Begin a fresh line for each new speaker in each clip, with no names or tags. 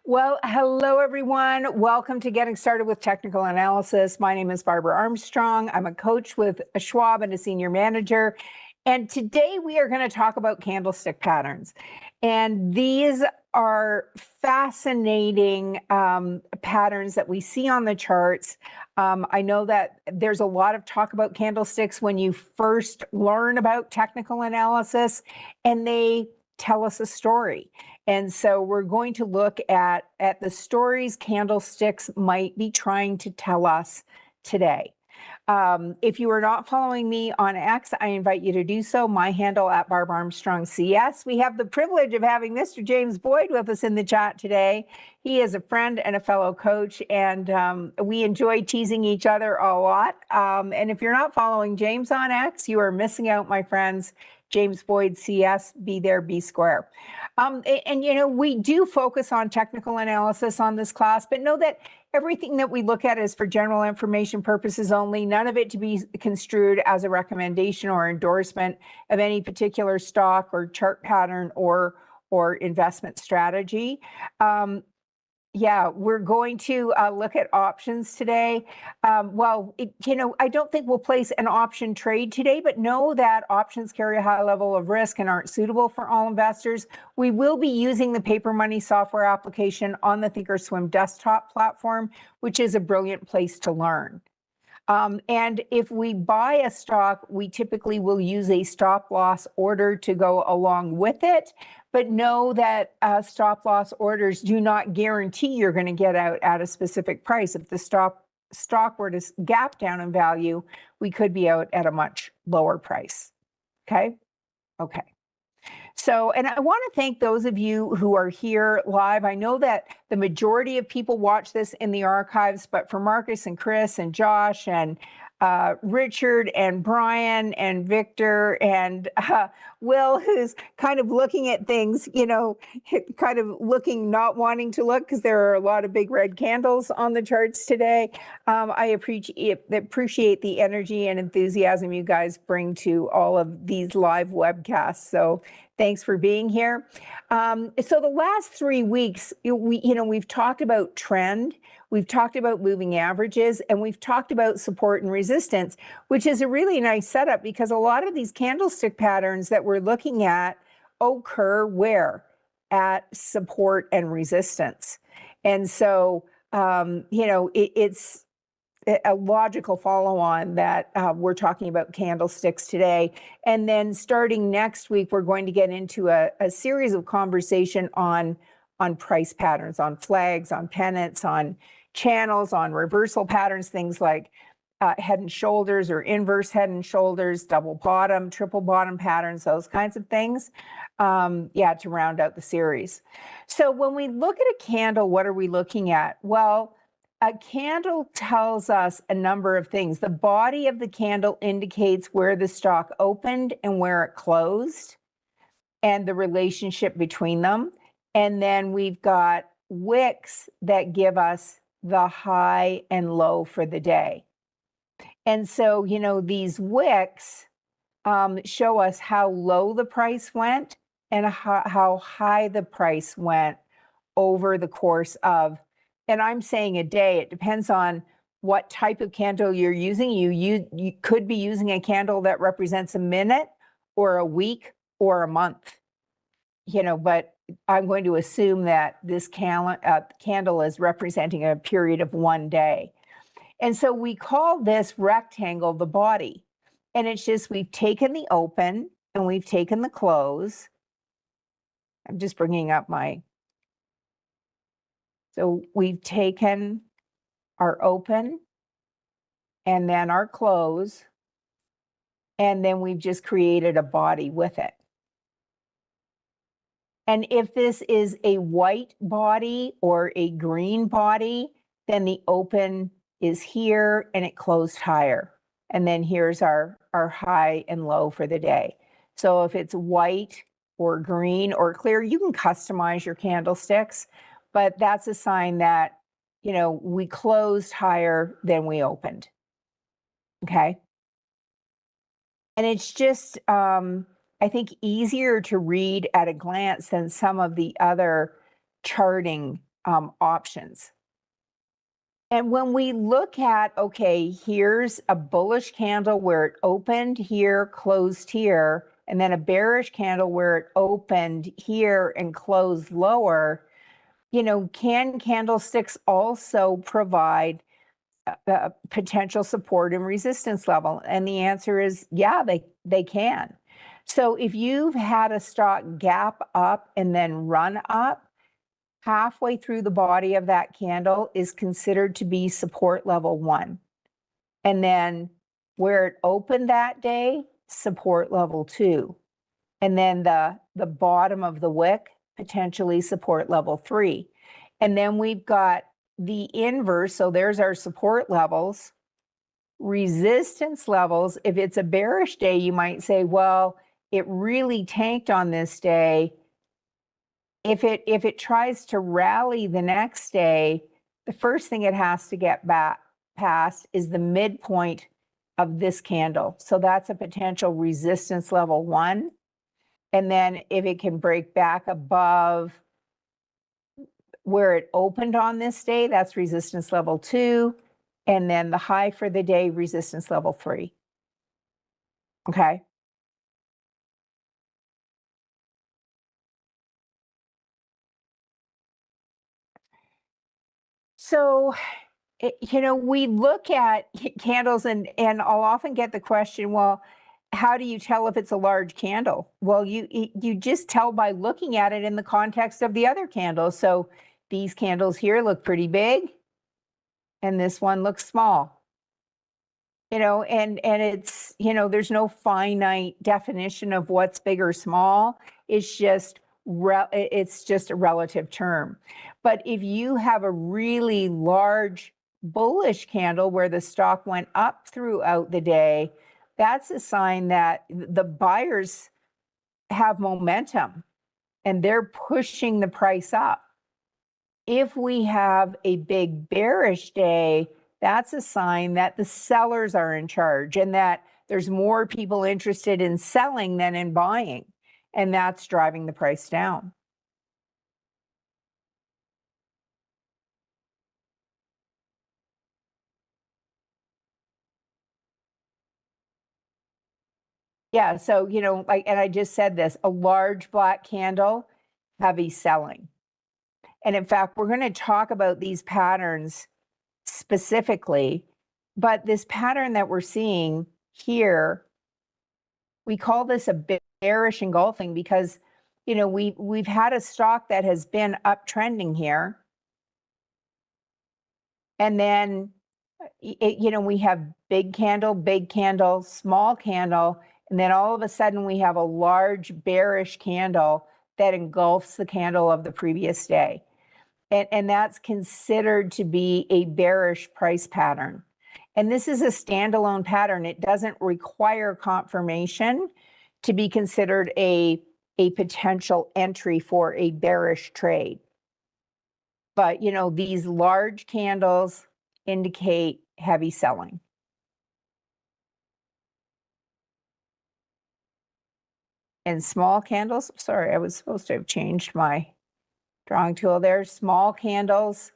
Well, hello, everyone. Welcome to Getting Started with Technical Analysis. My name is Barbara Armstrong. I'm a coach with Schwab and a senior manager. And today we are going to talk about candlestick patterns. And these are fascinating patterns that we see on the charts. I know that there's a lot of talk about candlesticks when you first learn about technical analysis, and they tell us a story. And so we're going to look at the stories candlesticks might be trying to tell us today. If you are not following me on X, I invite you to do so. My handle at Barb Armstrong CS. We have the privilege of having Mr. James Boyd with us in the chat today. He is a friend and a fellow coach, and we enjoy teasing each other a lot. And if you're not following James on X, you are missing out, my friends. James Boyd CS, be there, be square. And you know, we do focus on technical analysis on this class, but know that everything that we look at is for general information purposes only, none of it to be construed as a recommendation or endorsement of any particular stock or chart pattern or investment strategy. Yeah, we're going to look at options today. I don't think we'll place an option trade today, but know that options carry a high level of risk and aren't suitable for all investors. We will be using the Paper Money software application on the Thinkorswim desktop platform, which is a brilliant place to learn. And if we buy a stock, we typically will use a stop loss order to go along with it. But know that stop loss orders do not guarantee you're going to get out at a specific price. If the stock were to gap down in value, we could be out at a much lower price. Okay? Okay. So, and I want to thank those of you who are here live. I know that the majority of people watch this in the archives, but for Marcus and Chris and Josh and Richard and Brian and Victor and Will, who's kind of looking at things, you know, kind of looking, not wanting to look because there are a lot of big red candles on the charts today. I appreciate the energy and enthusiasm you guys bring to all of these live webcasts. So thanks for being here. So the last 3 weeks, we've talked about trend, we've talked about moving averages, and we've talked about support and resistance, which is a really nice setup because a lot of these candlestick patterns that we're looking at occur where? At support and resistance. And so, it's a logical follow-on that we're talking about candlesticks today. And then starting next week, we're going to get into a series of conversation on price patterns, on flags, on pennants, on channels, on reversal patterns, things like head and shoulders or inverse head and shoulders, double bottom, triple bottom patterns, those kinds of things, to round out the series. So when we look at a candle, what are we looking at? Well, a candle tells us a number of things. The body of the candle indicates where the stock opened and where it closed and the relationship between them. And then we've got wicks that give us the high and low for the day. And so, you know, these wicks show us how low the price went and how high the price went over the course of, and I'm saying a day, it depends on what type of candle you're using. You could be using a candle that represents a minute or a week or a month, but I'm going to assume that this candle is representing a period of 1 day. And so we call this rectangle the body. And it's just, we've taken the open and we've taken the close. I'm just bringing up so we've taken our open and then our close, and then we've just created a body with it. And if this is a white body or a green body, then the open is here and it closed higher. And then here's our high and low for the day. So if it's white or green or clear, you can customize your candlesticks, but that's a sign that, we closed higher than we opened. Okay. And it's just, I think, easier to read at a glance than some of the other charting options. And when we look at, okay, here's a bullish candle where it opened here, closed here, and then a bearish candle where it opened here and closed lower, can candlesticks also provide potential support and resistance level? And the answer is, yeah, they can. So if you've had a stock gap up and then run up, halfway through the body of that candle is considered to be support level 1. And then where it opened that day, support level 2. And then the bottom of the wick, potentially support level 3. And then we've got the inverse. So there's our support levels, resistance levels. If it's a bearish day, you might say, well, it really tanked on this day. If it tries to rally the next day, the first thing it has to get back past is the midpoint of this candle. So that's a potential resistance level 1. And then if it can break back above where it opened on this day, that's resistance level 2. And then the high for the day, resistance level 3. Okay. So, we look at candles and I'll often get the question, well, how do you tell if it's a large candle? Well, you just tell by looking at it in the context of the other candles. So these candles here look pretty big and this one looks small. And it's, there's no finite definition of what's big or small. It's just a relative term. But if you have a really large bullish candle where the stock went up throughout the day, that's a sign that the buyers have momentum and they're pushing the price up. If we have a big bearish day, that's a sign that the sellers are in charge and that there's more people interested in selling than in buying. And that's driving the price down. Yeah, so, and I just said this, a large black candle, heavy selling. And in fact, we're going to talk about these patterns specifically, but this pattern that we're seeing here, we call this a bearish engulfing because, we've had a stock that has been uptrending here. And then, we have big candle, small candle, and then all of a sudden we have a large bearish candle that engulfs the candle of the previous day. And that's considered to be a bearish price pattern. And this is a standalone pattern. It doesn't require confirmation to be considered a potential entry for a bearish trade. But, these large candles indicate heavy selling. And small candles, sorry, I was supposed to have changed my drawing tool there. Small candles,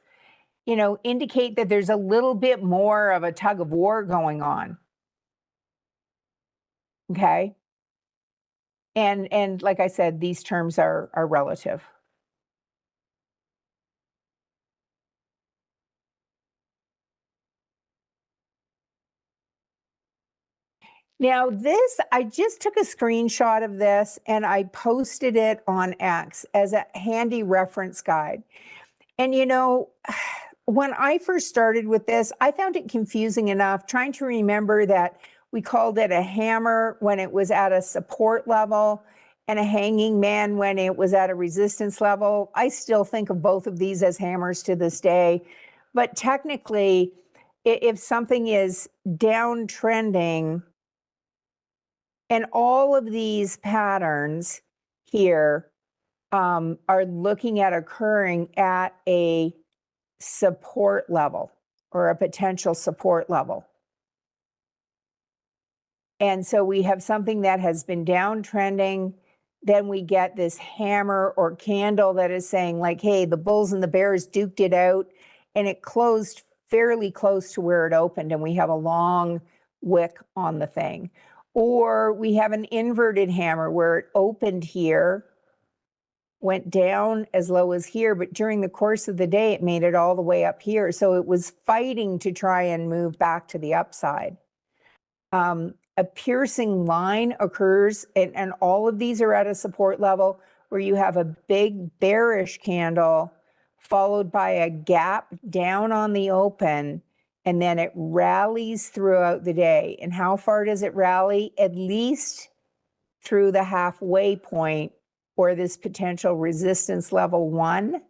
indicate that there's a little bit more of a tug of war going on. Okay. And like I said, these terms are relative. Now this, I just took a screenshot of this and I posted it on X as a handy reference guide. And when I first started with this, I found it confusing enough trying to remember that we called it a hammer when it was at a support level and a hanging man when it was at a resistance level. I still think of both of these as hammers to this day. But technically, if something is downtrending, and all of these patterns here are looking at occurring at a support level or a potential support level. And so we have something that has been downtrending then we get this hammer or candle that is saying like, hey, the bulls and the bears duked it out and it closed fairly close to where it opened and we have a long wick on the thing. Or we have an inverted hammer where it opened here, went down as low as here, but during the course of the day, it made it all the way up here. So it was fighting to try and move back to the upside. A piercing line occurs, and all of these are at a support level where you have a big bearish candle followed by a gap down on the open, and then it rallies throughout the day. And how far does it rally? At least through the halfway point or this potential resistance level 1.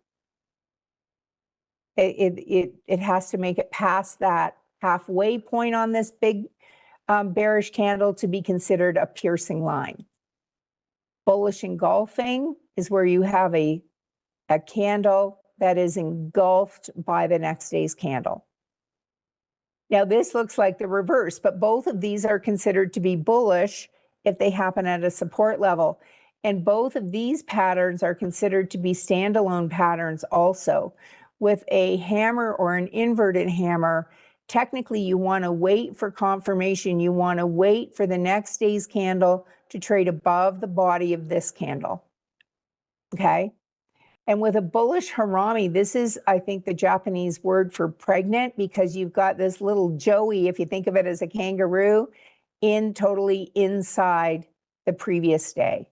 It has to make it past that halfway point on this big bearish candle to be considered a piercing line. Bullish engulfing is where you have a candle that is engulfed by the next day's candle. Now this looks like the reverse, but both of these are considered to be bullish if they happen at a support level. And both of these patterns are considered to be standalone patterns also. With a hammer or an inverted hammer, technically you want to wait for confirmation. You want to wait for the next day's candle to trade above the body of this candle. Okay. And with a bullish harami, this is, I think, the Japanese word for pregnant, because you've got this little joey, if you think of it as a kangaroo, totally inside the previous day.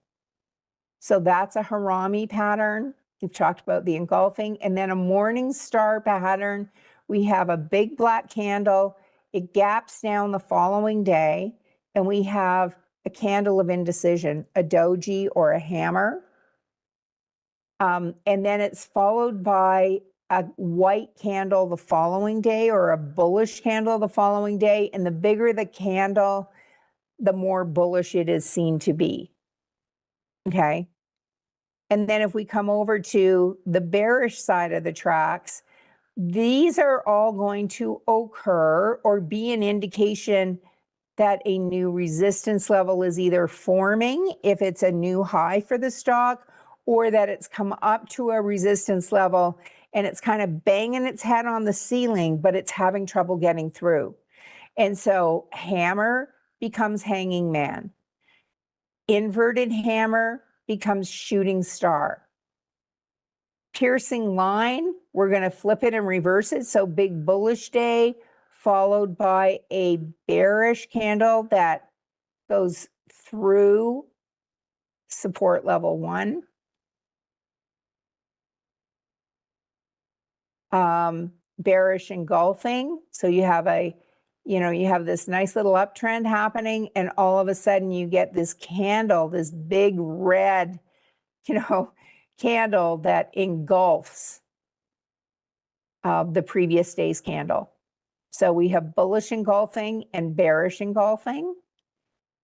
So that's a harami pattern. We've talked about the engulfing. And then a morning star pattern. We have a big black candle. It gaps down the following day. And we have a candle of indecision, a doji or a hammer. And then it's followed by a white candle the following day or a bullish candle the following day. And the bigger the candle, the more bullish it is seen to be. Okay. And then if we come over to the bearish side of the tracks, these are all going to occur or be an indication that a new resistance level is either forming if it's a new high for the stock, or that it's come up to a resistance level and it's kind of banging its head on the ceiling, but it's having trouble getting through. And so hammer becomes hanging man. Inverted hammer becomes shooting star. Piercing line, we're going to flip it and reverse it. So big bullish day followed by a bearish candle that goes through support level 1. Bearish engulfing. So you have you have this nice little uptrend happening, and all of a sudden you get this candle, this big red, candle that engulfs the previous day's candle. So we have bullish engulfing and bearish engulfing,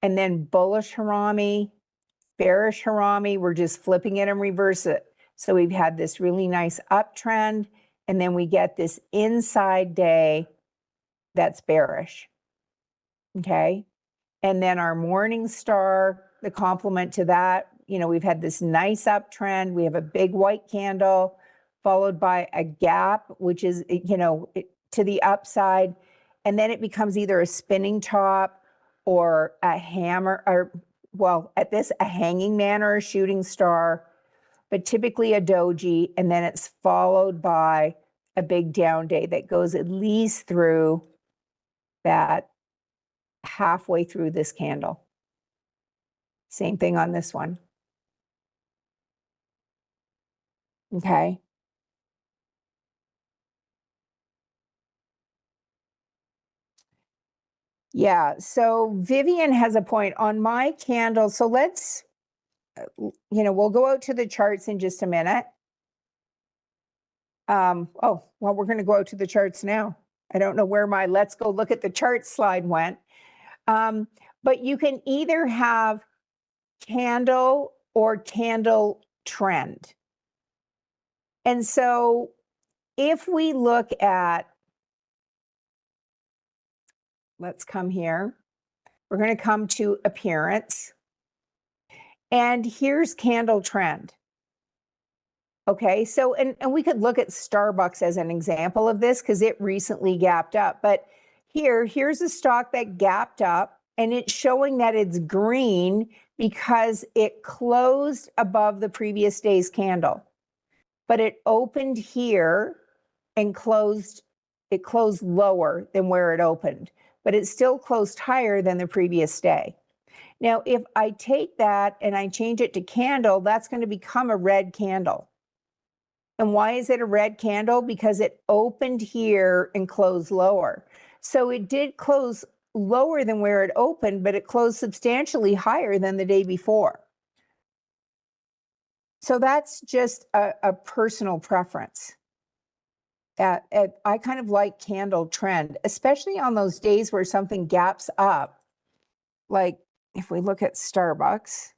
and then bullish harami, bearish harami. We're just flipping it and reverse it. So we've had this really nice uptrend, and then we get this inside day that's bearish. Okay. And then our morning star, the complement to that, we've had this nice uptrend. We have a big white candle followed by a gap, which is, to the upside. And then it becomes either a spinning top or a hammer, or a hanging man or a shooting star, but typically a doji. And then it's followed by a big down day that goes at least through that halfway through this candle. Same thing on this one. Okay. Yeah, so Vivian has a point on my candle. So let's, we'll go out to the charts in just a minute. We're going to go out to the charts now. I don't know where my let's go look at the charts slide went. But you can either have candle or candle trend. And so if we look at, let's come here. We're going to come to appearance. And here's candle trend. Okay, so, and we could look at Starbucks as an example of this because it recently gapped up. But here's a stock that gapped up, and it's showing that it's green because it closed above the previous day's candle. But it opened here and it closed lower than where it opened, but it still closed higher than the previous day. Now, if I take that and I change it to candle, that's going to become a red candle. And why is it a red candle? Because it opened here and closed lower. So it did close lower than where it opened, but it closed substantially higher than the day before. So that's just a personal preference. I kind of like candle trend, especially on those days where something gaps up. Like if we look at Starbucks.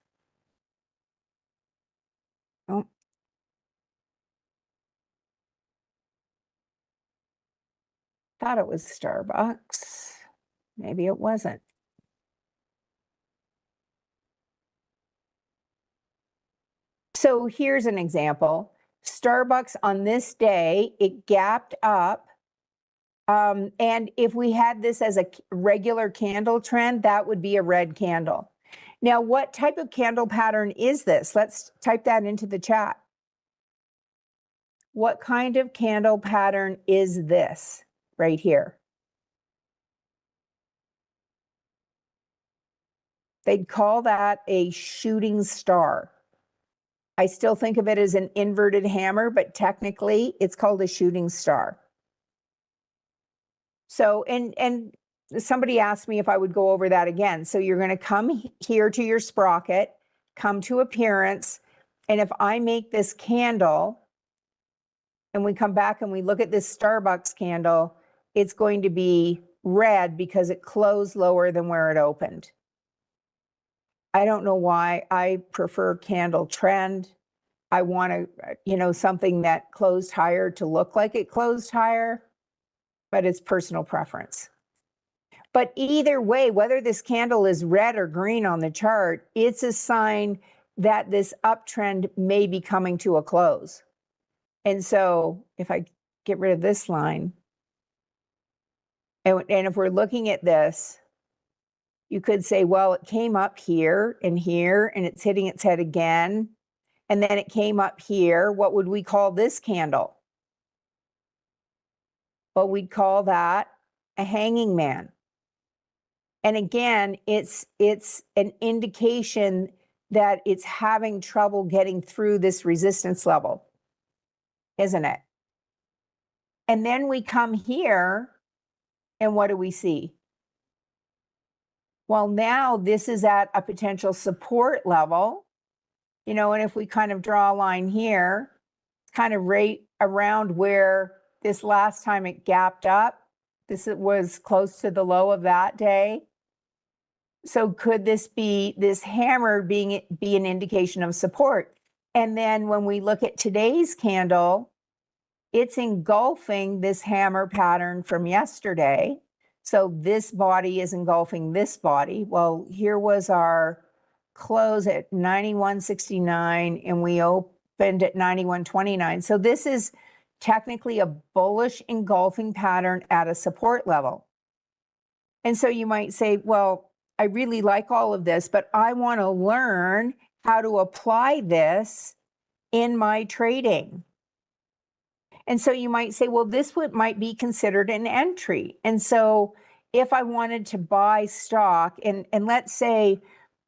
Oh, thought it was Starbucks. Maybe it wasn't. So here's an example. Starbucks on this day, it gapped up. And if we had this as a regular candle trend, that would be a red candle. Now, what type of candle pattern is this? Let's type that into the chat. What kind of candle pattern is this right here? They'd call that a shooting star. I still think of it as an inverted hammer, but technically it's called a shooting star. So, and somebody asked me if I would go over that again. So you're going to come here to your sprocket, come to appearance, and if I make this candle, and we come back and we look at this Starbucks candle, it's going to be red because it closed lower than where it opened. I don't know why. I prefer candle trend. I want to, something that closed higher to look like it closed higher, but it's personal preference. But either way, whether this candle is red or green on the chart, it's a sign that this uptrend may be coming to a close. And so if I get rid of this line, and if we're looking at this, you could say, well, it came up here, and it's hitting its head again. And then it came up here. What would we call this candle? Well, we'd call that a hanging man. And again, it's an indication that it's having trouble getting through this resistance level, isn't it? And then we come here, and what do we see? Well, now this is at a potential support level, and if we kind of draw a line here, kind of right around where this last time it gapped up, this was close to the low of that day. So could this hammer be an indication of support? And then when we look at today's candle, it's engulfing this hammer pattern from yesterday. So this body is engulfing this body. Well, here was our close at 91.69 and we opened at 91.29. So this is technically a bullish engulfing pattern at a support level. And so you might say, well, I really like all of this, but I want to learn how to apply this in my trading. And so you might say, well, this might be considered an entry. And so if I wanted to buy stock, and let's say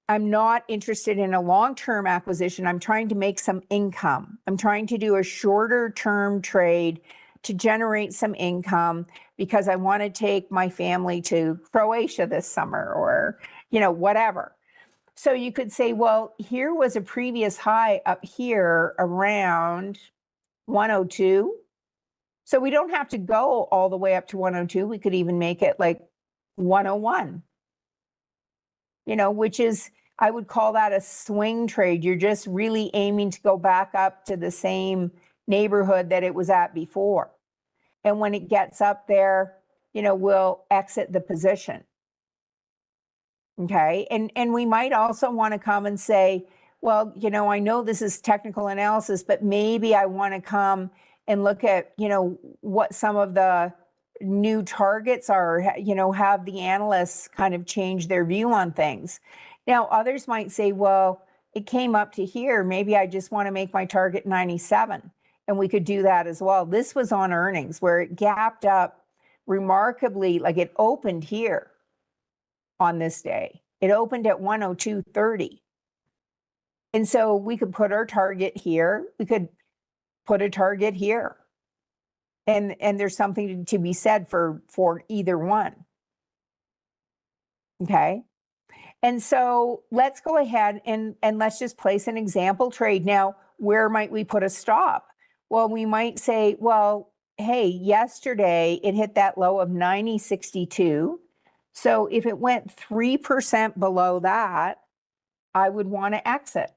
I'm not interested in a long-term acquisition, I'm trying to make some income. I'm trying to do a shorter term trade to generate some income because I want to take my family to Croatia this summer or, whatever. So you could say, well, here was a previous high up here around 102. So we don't have to go all the way up to 102. We could even make it like 101, which is, I would call that a swing trade. You're just really aiming to go back up to the same neighborhood that it was at before. And when it gets up there, we'll exit the position. Okay. And we might also want to come and say, well, I know this is technical analysis, but maybe I want to come and look at, what some of the new targets are, have the analysts kind of change their view on things. Now, others might say, well, it came up to here. Maybe I just want to make my target 97. And we could do that as well. This was on earnings where it gapped up remarkably, like it opened here on this day. It opened at 102.30. And so we could put our target here. We could put a target here. And there's something to be said for either one. Okay. And so let's go ahead and let's just place an example trade. Now, where might we put a stop? Well, we might say, well, hey, yesterday it hit that low of 90.62. So if it went 3% below that, I would want to exit.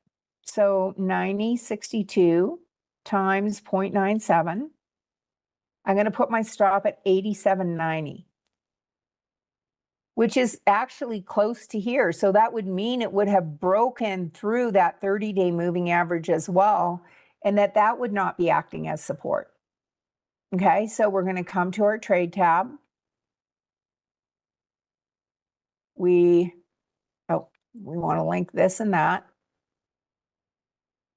So 90.62 times 0.97. I'm going to put my stop at 87.90, which is actually close to here. So that would mean it would have broken through that 30-day moving average as well, and that would not be acting as support. Okay, so we're going to come to our trade tab. We want to link this and that.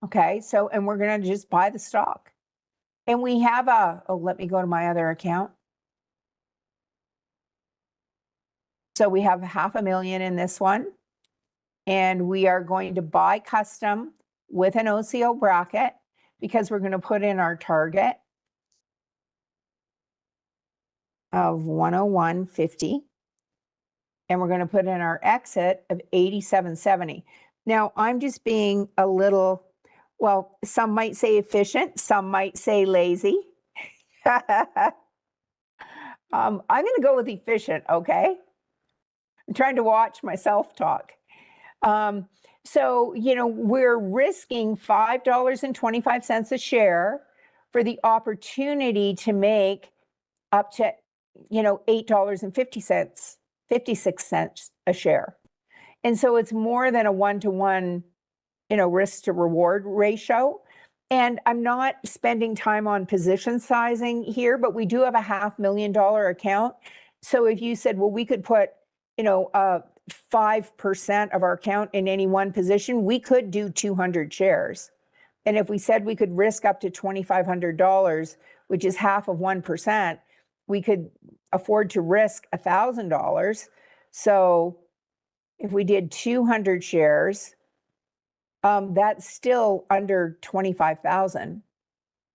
Okay, so, and we're going to just buy the stock. And we have let me go to my other account. So we have $500,000 in this one. And we are going to buy custom with an OCO bracket because we're going to put in our target of 101.50. And we're going to put in our exit of 87.70. Now, I'm just being a little, well, some might say efficient, some might say lazy. I'm going to go with efficient, okay? I'm trying to watch myself talk. So, we're risking $5.25 a share for the opportunity to make up to, $8.50, 56 cents a share. And so it's more than a 1-to-1, risk to reward ratio. And I'm not spending time on position sizing here, but we do have a $500,000 account. So if you said, well, we could put, 5% of our account in any one position, we could do 200 shares. And if we said we could risk up to $2,500, which is half of 1%, we could afford to risk $1,000. So if we did 200 shares, that's still under 25,000.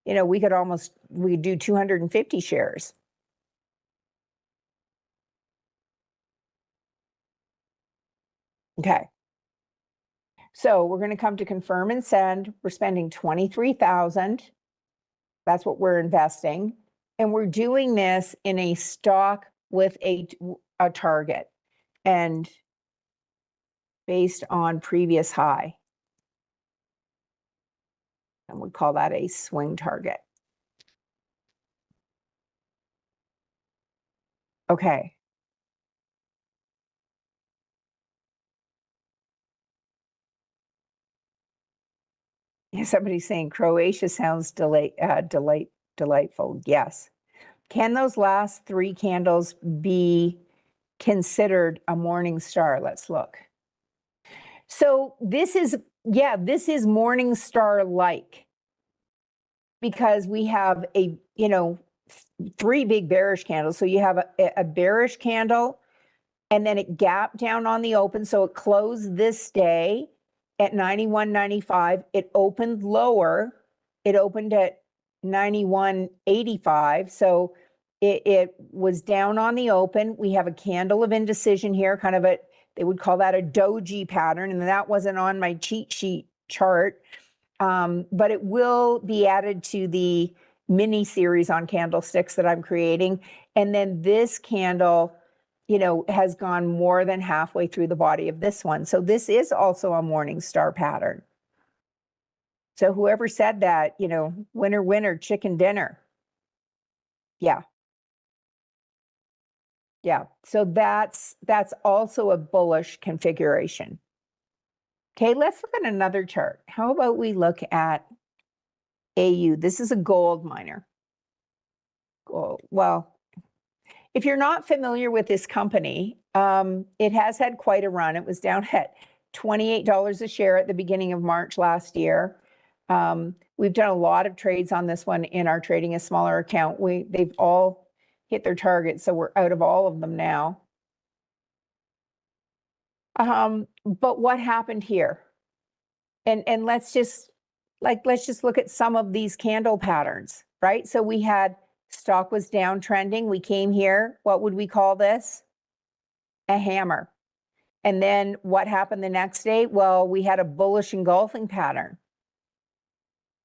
We could do 250 shares. Okay. So we're going to come to confirm and send. We're spending 23,000. That's what we're investing. And we're doing this in a stock with a target and based on previous high. And we call that a swing target. Okay. Somebody's saying Croatia sounds delightful. Yes. Can those last 3 candles be considered a morning star? Let's look. So this is morning star like, because we have 3 big bearish candles. So you have a bearish candle, and then it gapped down on the open. So it closed this day at 91.95. It opened lower. It opened at 91.85. So it was down on the open. We have a candle of indecision here, kind of they would call that a doji pattern. And that wasn't on my cheat sheet chart. But it will be added to the mini series on candlesticks that I'm creating. And then this candle, has gone more than halfway through the body of this one. So this is also a morning star pattern. So whoever said that, winner, winner, chicken dinner. Yeah. Yeah. So that's also a bullish configuration. Okay, let's look at another chart. How about we look at AU? This is a gold miner. Gold. Well, if you're not familiar with this company, it has had quite a run. It was down at $28 a share at the beginning of March last year. We've done a lot of trades on this one in our trading a smaller account. They've all hit their targets, so we're out of all of them now. But what happened here? And let's just look at some of these candle patterns, right? So we had stock was downtrending. We came here. What would we call this? A hammer. And then what happened the next day? Well, we had a bullish engulfing pattern.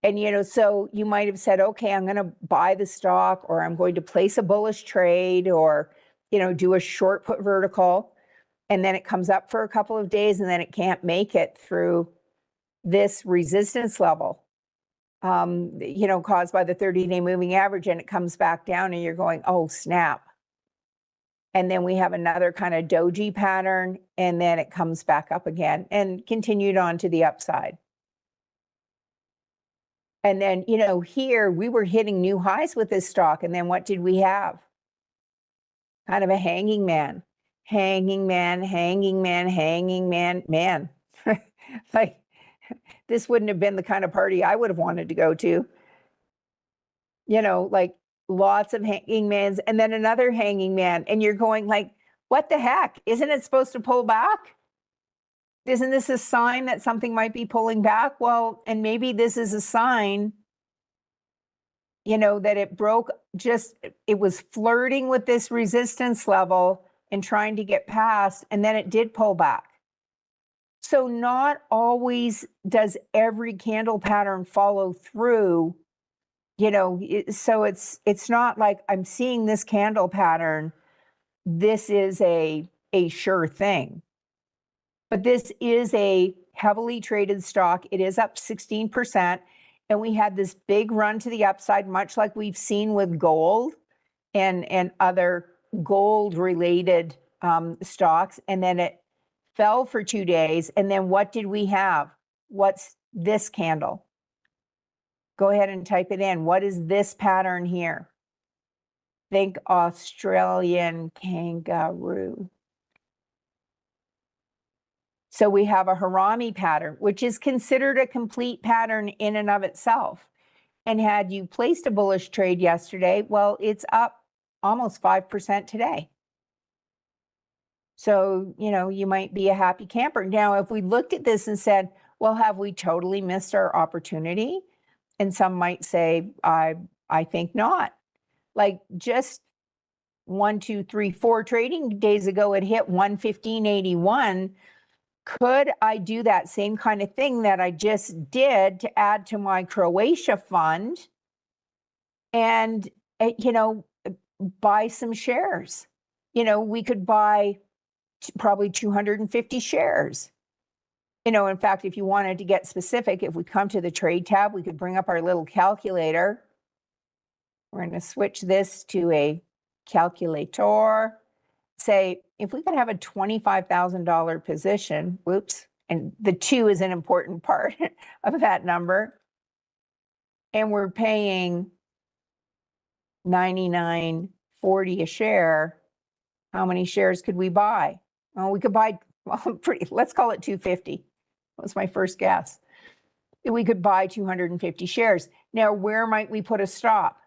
And, so you might have said, okay, I'm going to buy the stock, or I'm going to place a bullish trade, or, do a short put vertical. And then it comes up for a couple of days, and then it can't make it through this resistance level, caused by the 30-day moving average, and it comes back down, and you're going, oh, snap. And then we have another kind of doji pattern, and then it comes back up again and continued on to the upside. And then, here we were hitting new highs with this stock. And then what did we have? Kind of a hanging man, man. Like, this wouldn't have been the kind of party I would have wanted to go to. Like lots of hanging mans, and then another hanging man. And you're going like, what the heck? Isn't it supposed to pull back? Isn't this a sign that something might be pulling back? Well, and maybe this is a sign, that it broke, it was flirting with this resistance level and trying to get past, and then it did pull back. So not always does every candle pattern follow through, so it's not like I'm seeing this candle pattern, this is a sure thing. But this is a heavily traded stock. It is up 16%. And we had this big run to the upside, much like we've seen with gold and other gold-related stocks. And then it fell for 2 days. And then what did we have? What's this candle? Go ahead and type it in. What is this pattern here? Think Australian kangaroo. So we have a Harami pattern, which is considered a complete pattern in and of itself. And had you placed a bullish trade yesterday, well, it's up almost 5% today. So, you might be a happy camper. Now, if we looked at this and said, well, have we totally missed our opportunity? And some might say, I think not. Like just 1, 2, 3, 4 trading days ago, it hit 115.81. Could I do that same kind of thing that I just did to add to my Croatia fund and, buy some shares? We could buy probably 250 shares. In fact, if you wanted to get specific, if we come to the trade tab, we could bring up our little calculator. We're going to switch this to a calculator. Say, if we could have a $25,000 position, whoops, and the 2 is an important part of that number, and we're paying $99.40 a share, how many shares could we buy? Well, we could buy, let's call it 250. That was my first guess. We could buy 250 shares. Now, where might we put a stop?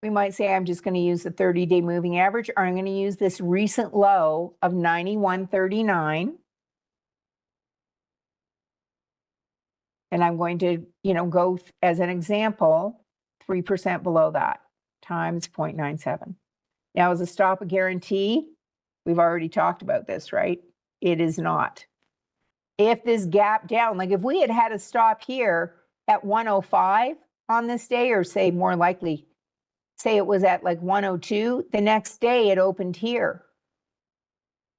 We might say, I'm just going to use the 30-day moving average, or I'm going to use this recent low of 91.39. And I'm going to, go as an example, 3% below that times 0.97. Now, is a stop a guarantee? We've already talked about this, right? It is not. If this gap down, like if we had had a stop here at 105 on this day, or say more likely, say it was at like 102, the next day it opened here.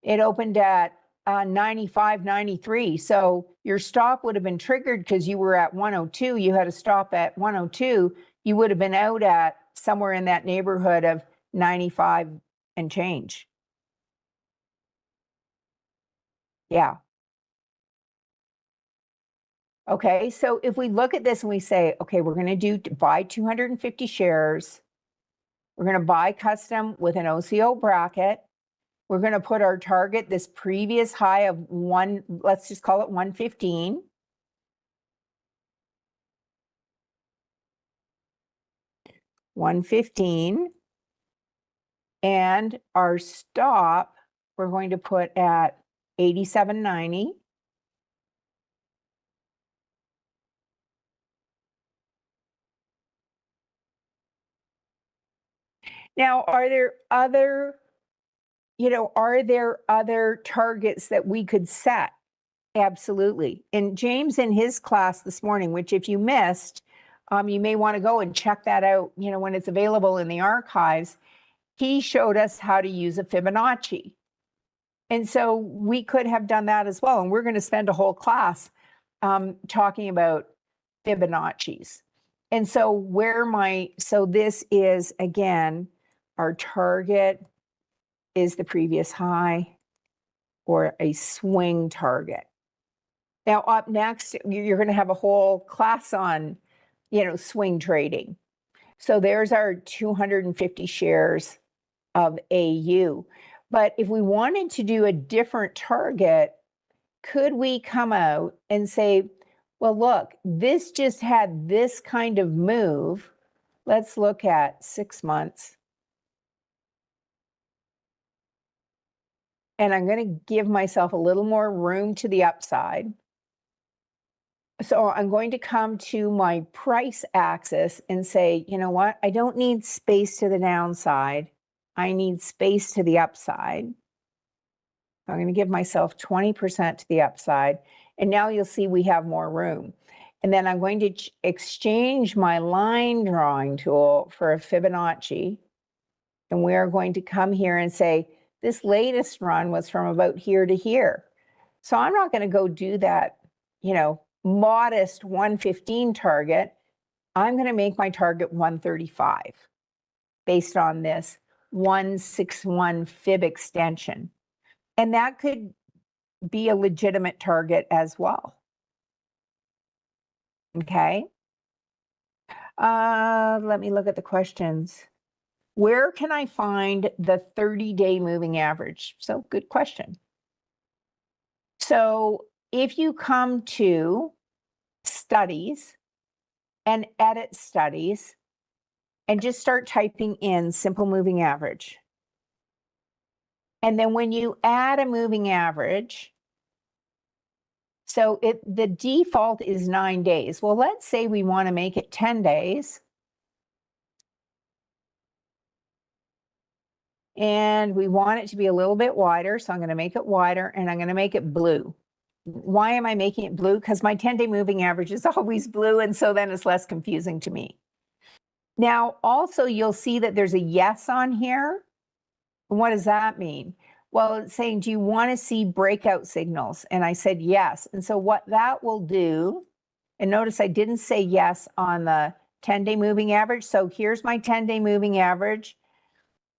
It opened at 95.93. So your stop would have been triggered because you were at 102. You had a stop at 102. You would have been out at somewhere in that neighborhood of 95 and change. Yeah. Okay, so if we look at this and we say, okay, we're going to buy 250 shares. We're going to buy custom with an OCO bracket. We're going to put our target, this previous high of let's just call it 115. And our stop, we're going to put at 87.90. Now, are there other targets that we could set? Absolutely. And James in his class this morning, which if you missed, you may want to go and check that out, when it's available in the archives, he showed us how to use a Fibonacci. And so we could have done that as well. And we're going to spend a whole class talking about Fibonacci's. And so so this is, again, our target is the previous high or a swing target. Now, up next, you're going to have a whole class on, swing trading. So there's our 250 shares of AU. But if we wanted to do a different target, could we come out and say, well, look, this just had this kind of move. Let's look at 6 months. And I'm going to give myself a little more room to the upside. So I'm going to come to my price axis and say, you know what? I don't need space to the downside. I need space to the upside. I'm going to give myself 20% to the upside. And now you'll see we have more room. And then I'm going to exchange my line drawing tool for a Fibonacci. And we are going to come here and say, this latest run was from about here to here. So I'm not going to go do that, modest 115 target. I'm going to make my target 135 based on this 161 fib extension. And that could be a legitimate target as well. Okay. Let me look at the questions. Where can I find the 30-day moving average? So good question. So if you come to studies and edit studies and just start typing in simple moving average. And then when you add a moving average, so the default is 9 days. Well, let's say we want to make it 10 days. And we want it to be a little bit wider. So I'm going to make it wider and I'm going to make it blue. Why am I making it blue? Because my 10-day moving average is always blue. And so then it's less confusing to me. Now, also, you'll see that there's a yes on here. What does that mean? Well, it's saying, do you want to see breakout signals? And I said yes. And so what that will do, and notice I didn't say yes on the 10-day moving average. So here's my 10-day moving average.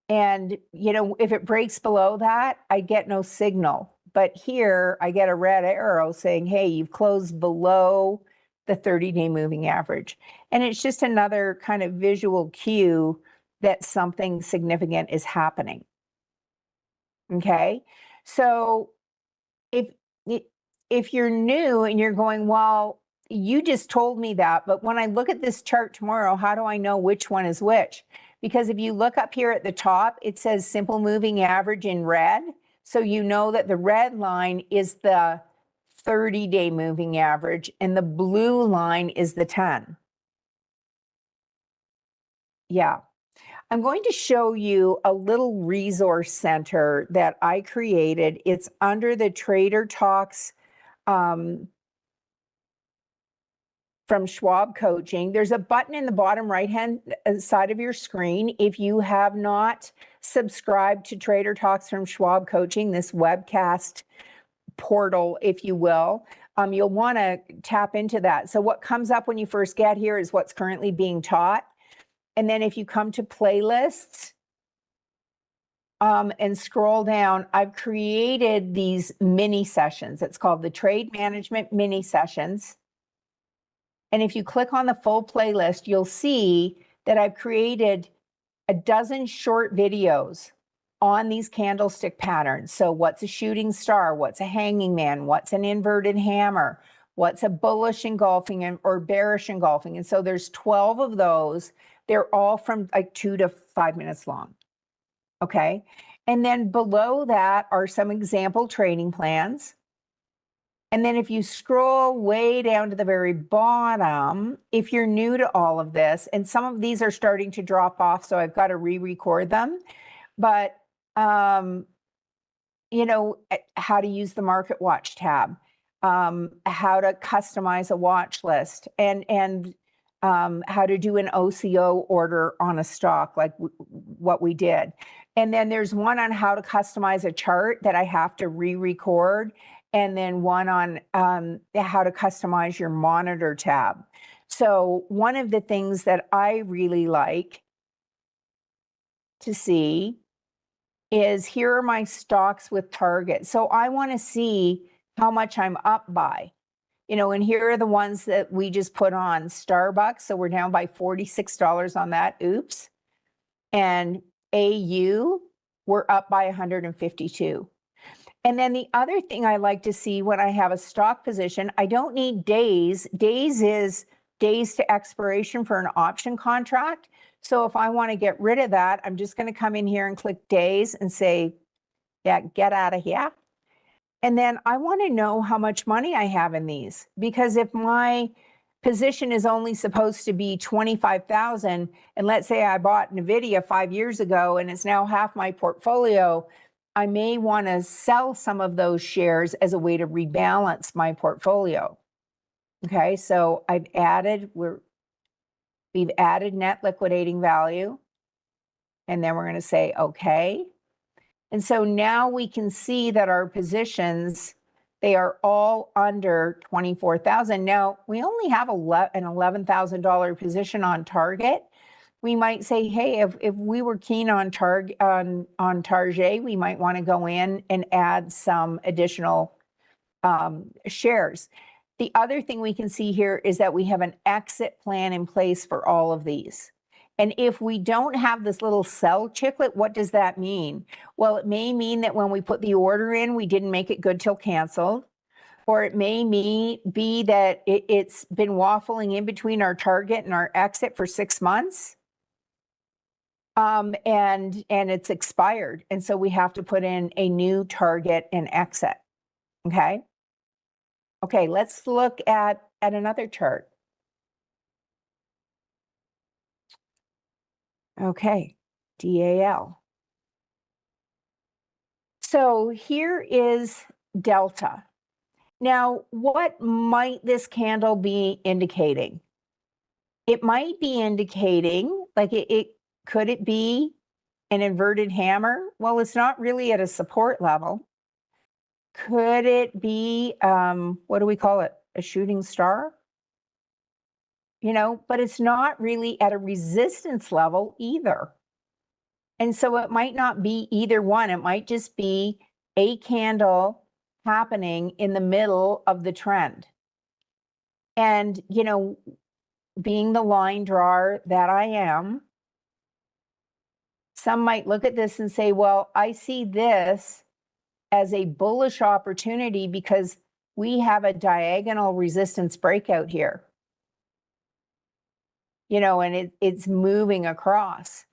And, if it breaks below that, I get no signal. But here I get a red arrow saying, hey, you've closed below the 30-day moving average. And it's just another kind of visual cue that something significant is happening. Okay. So if you're new and you're going, well, you just told me that, but when I look at this chart tomorrow, how do I know which one is which? Because if you look up here at the top, it says simple moving average in red. So you know that the red line is the 30-day moving average and the blue line is the 10. Yeah. I'm going to show you a little resource center that I created. It's under the Trader Talks from Schwab Coaching. There's a button in the bottom right-hand side of your screen. If you have not subscribed to Trader Talks from Schwab Coaching, this webcast portal, if you will, you'll want to tap into that. So what comes up when you first get here is what's currently being taught. And then if you come to playlists and scroll down, I've created these mini sessions. It's called the Trade Management Mini Sessions. And if you click on the full playlist, you'll see that I've created a dozen short videos on these candlestick patterns. So what's a shooting star? What's a hanging man? What's an inverted hammer? What's a bullish engulfing or bearish engulfing? And so there's 12 of those. They're all from like 2 to 5 minutes long. Okay. And then below that are some example trading plans. And then if you scroll way down to the very bottom, if you're new to all of this, and some of these are starting to drop off, so I've got to re-record them, but you know, how to use the Market Watch tab, how to customize a watch list, and how to do an OCO order on a stock, like what we did. And then there's one on how to customize a chart that I have to re-record, and then one on how to customize your monitor tab. So one of the things that I really like to see is here are my stocks with target. So I want to see how much I'm up by. You know, and here are the ones that we just put on. Starbucks, so we're down by $46 on that. Oops. And AU, we're up by 152. And then the other thing I like to see when I have a stock position, I don't need days. Days is days to expiration for an option contract. So if I want to get rid of that, I'm just going to come in here and click days and say, yeah, get out of here. And then I want to know how much money I have in these, because if my position is only supposed to be 25,000, and let's say I bought NVIDIA 5 years ago and it's now half my portfolio, I may want to sell some of those shares as a way to rebalance my portfolio. Okay, so we've added net liquidating value, and then we're going to say okay. And so now we can see that our positions, they are all under 24,000. Now we only have an $11,000 position on target. We might say, hey, if we were keen on Target, we might want to go in and add some additional shares. The other thing we can see here is that we have an exit plan in place for all of these. And if we don't have this little sell chiclet, what does that mean? Well, it may mean that when we put the order in, we didn't make it good till canceled. Or it may be that it's been waffling in between our target and our exit for 6 months. And it's expired. And so we have to put in a new target and exit. Okay. Okay, let's look at another chart. Okay, DAL. So here is Delta. Now, what might this candle be indicating? It might be indicating, like could it be an inverted hammer? Well, it's not really at a support level. Could it be, what do we call it? A shooting star? You know, but it's not really at a resistance level either. And so it might not be either one. It might just be a candle happening in the middle of the trend. And, you know, being the line drawer that I am, some might look at this and say, well, I see this as a bullish opportunity because we have a diagonal resistance breakout here. You know, and it's moving across.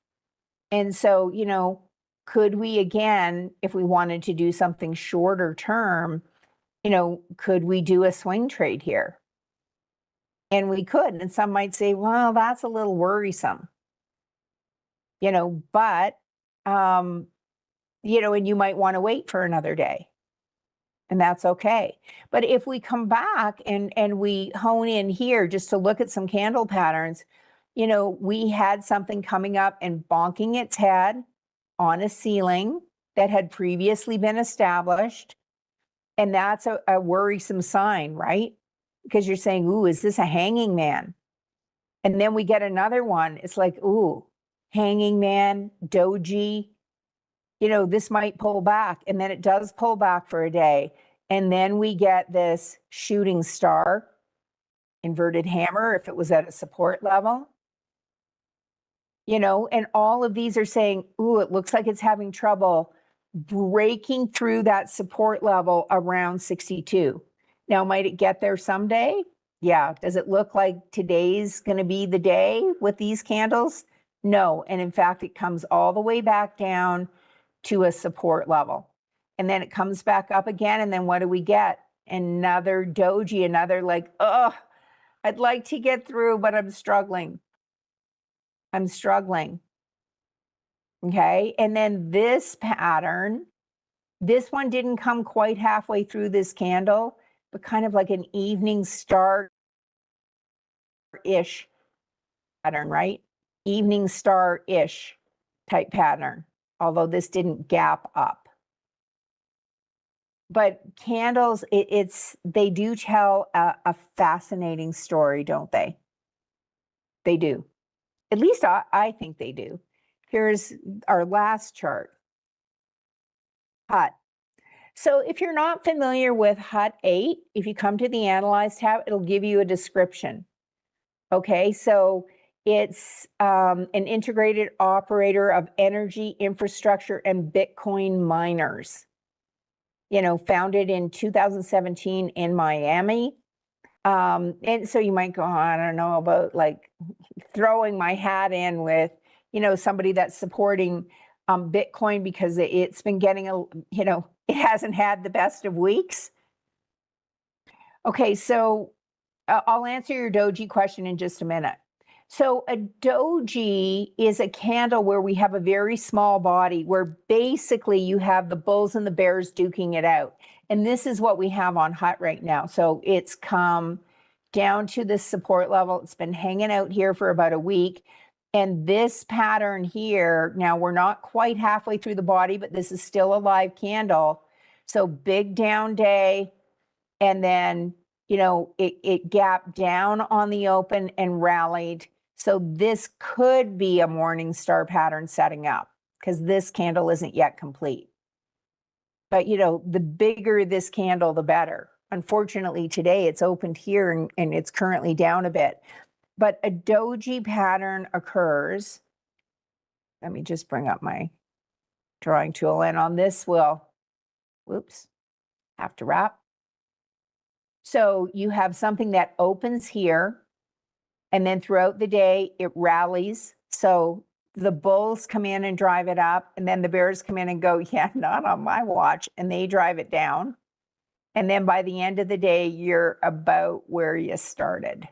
And so, you know, could we, again, if we wanted to do something shorter term, you know, could we do a swing trade here? And we could. And some might say, well, that's a little worrisome. You know, but, you know, and you might want to wait for another day. And that's okay. But if we come back and we hone in here just to look at some candle patterns, you know, we had something coming up and bonking its head on a ceiling that had previously been established. And that's a worrisome sign, right? Because you're saying, ooh, is this a hanging man? And then we get another one. It's like, ooh, hanging man, doji, you know, this might pull back. And then it does pull back for a day. And then we get this shooting star. inverted hammer if it was at a support level. You know, and all of these are saying, ooh, it looks like it's having trouble breaking through that support level around 62. Now, might it get there someday? Yeah. Does it look like today's going to be the day with these candles? No. And in fact, it comes all the way back down to a support level. And then it comes back up again. And then what do we get? Another doji, another like, oh, I'd like to get through, but I'm struggling. I'm struggling. Okay. And then this pattern, this one didn't come quite halfway through this candle, but kind of like an evening star-ish pattern, right? Evening star-ish type pattern, although this didn't gap up. But candles, they do tell a fascinating story, don't they? They do. At least I think they do. Here's our last chart. HUT. So if you're not familiar with HUT 8, if you come to the Analyze tab, it'll give you a description. Okay, so it's an integrated operator of energy infrastructure and Bitcoin miners. You know, founded in 2017 in Miami. And so you might go, oh, I don't know about like throwing my hat in with, you know, somebody that's supporting Bitcoin because it's been getting you know, it hasn't had the best of weeks. Okay, so I'll answer your doji question in just a minute. So a doji is a candle where we have a very small body where basically you have the bulls and the bears duking it out. And this is what we have on HUT right now. So it's come down to this support level. It's been hanging out here for about a week. And this pattern here, now we're not quite halfway through the body, but this is still a live candle. So big down day. And then, you know, it gapped down on the open and rallied. So this could be a morning star pattern setting up because this candle isn't yet complete. But, you know, the bigger this candle, the better. Unfortunately, today it's opened here and it's currently down a bit. But a doji pattern occurs. Let me just bring up my drawing tool. And on this, we'll, whoops, have to wrap. So you have something that opens here. And then throughout the day, it rallies. So the bulls come in and drive it up. And then the bears come in and go, yeah, not on my watch. And they drive it down. And then by the end of the day, you're about where you started.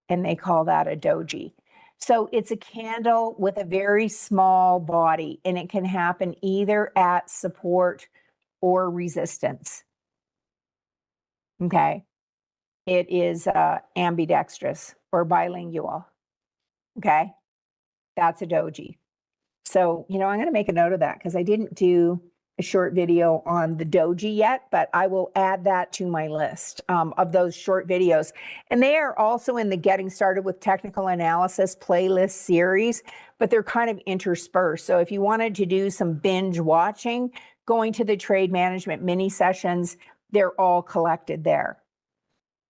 And they call that a doji. So it's a candle with a very small body. And it can happen either at support or resistance. Okay. It is ambidextrous or bilingual. Okay. That's a doji. So, you know, I'm going to make a note of that because I didn't do a short video on the doji yet, but I will add that to my list of those short videos. And they are also in the Getting Started with Technical Analysis playlist series, but they're kind of interspersed. So if you wanted to do some binge watching, going to the trade management mini sessions, they're all collected there.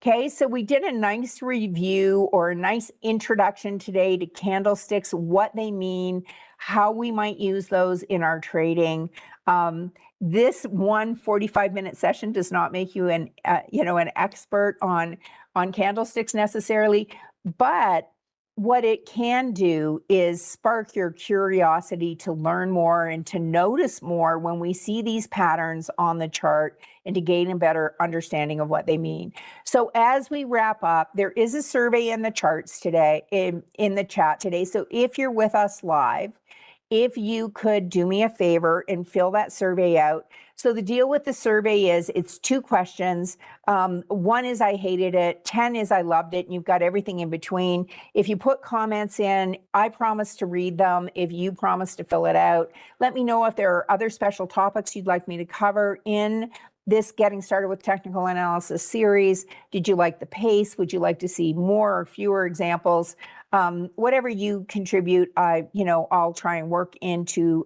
Okay, so we did a nice review or a nice introduction today to candlesticks, what they mean, how we might use those in our trading. This one 45-minute session does not make you an expert on candlesticks necessarily, but what it can do is spark your curiosity to learn more and to notice more when we see these patterns on the chart and to gain a better understanding of what they mean. So as we wrap up, there is a survey in the charts today, in the chat today. So if you're with us live, if you could do me a favor and fill that survey out. So the deal with the survey is it's 2 questions. 1 is I hated it, 10 is I loved it, and you've got everything in between. If you put comments in, I promise to read them. If you promise to fill it out, let me know if there are other special topics you'd like me to cover in this Getting Started with Technical Analysis series. Did you like the pace? Would you like to see more or fewer examples? Whatever you contribute, I'll try and work into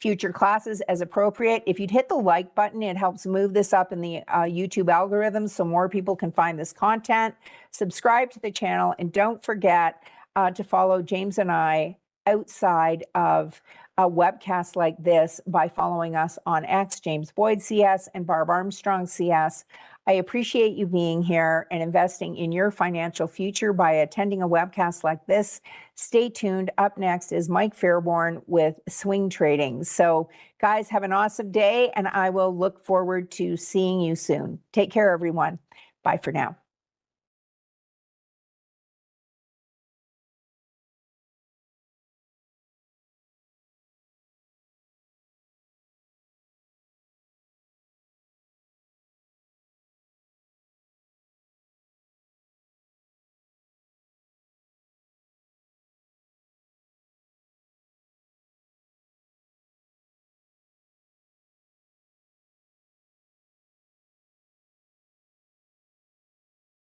future classes as appropriate. If you'd hit the like button, it helps move this up in the YouTube algorithm so more people can find this content. Subscribe to the channel, and don't forget to follow James and I outside of a webcast like this by following us on X, James Boyd CS and Barb Armstrong CS. I appreciate you being here and investing in your financial future by attending a webcast like this. Stay tuned. Up next is Mike Fairborn with Swing Trading. So guys, have an awesome day, and I will look forward to seeing you soon. Take care, everyone. Bye for now.